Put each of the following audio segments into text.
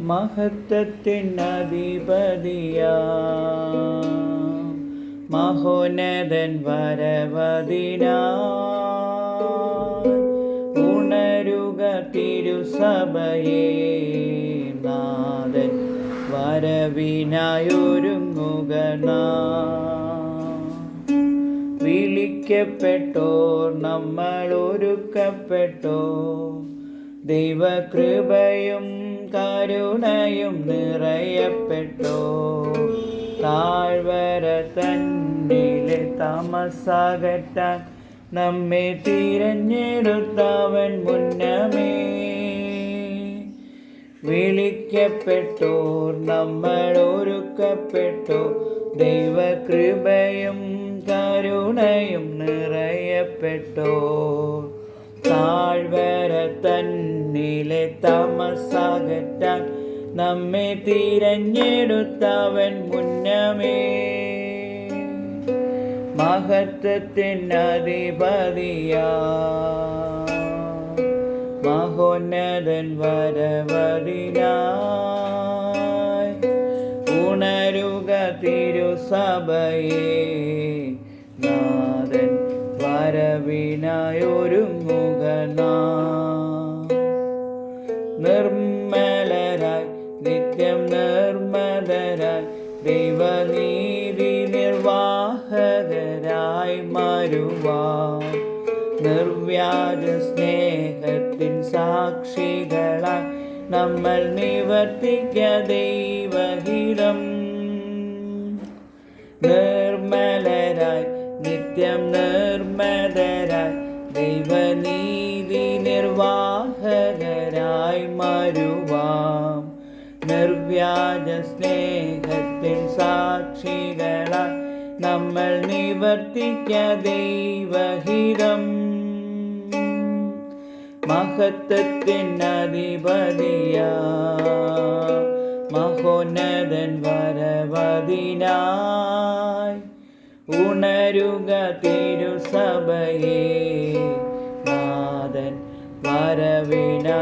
മഹത്വത്തിൻ അധിപതിയാ മഹോന്നതൻ വരവതിനാ ഉണരുക തിരുസഭയേ നാഥൻ വരവിനായൊരുങ്ങുക വിളിക്കപ്പെട്ടോർ നമ്മൾ ഒരുക്കപ്പെട്ടോ ദൈവകൃപയും കരുണയും നിറയപ്പെട്ടോ താഴ്വര തന്നിലെ തമസകറ്റാൻ നമ്മെ തിരഞ്ഞെടുത്തവൻ മുന്നമേ വിളിക്കപ്പെട്ടോർ നമ്മൾ ഒരുക്കപ്പെട്ടോ ദൈവകൃപയും കരുണയും നിറയപ്പെട്ടോ താഴ്വര തന്നിലെ തമസകറ്റാൻ നമ്മെ തിരഞ്ഞെടുത്തവൻ മുന്നമേ മഹത്വത്തിൻ അധിപതിയാ മഹോന്നതൻ വരവതിനായി ഉണരുക തിരുസഭയേ നാഥൻ വരവിനായൊരുങ്ങുക നിർമ്മലരായി നിത്യം നിർമ്മതരായി ദൈവനീതി നിർവാഹകരായി മാറുവാൻ നിർവ്യാജ സ്നേഹത്തിൻ സാക്ഷികളായി നമ്മൾ നിവർത്തിക്ക ദൈവഹിതം നിർമ്മലരായി നിത്യം നിർമ്മതരായി ദൈവനീതി നിർവാഹകരായി മാറുവാം നിർവ്യാജ സ്നേഹത്തിൻ സാക്ഷികളായി നമ്മൾ നിവർത്തിക്ക ദൈവഹിതം മഹത്വത്തിൻ അധിപതിയാ മഹോന്നതൻ വരവതിനായി ഉണരുക തിരുസഭയേ നാഥൻ വരവിനായൊരുങ്ങുക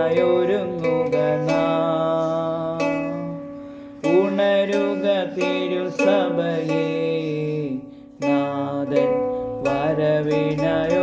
ഉണരുക തിരുസഭയേ നാഥൻ വരവിനായോ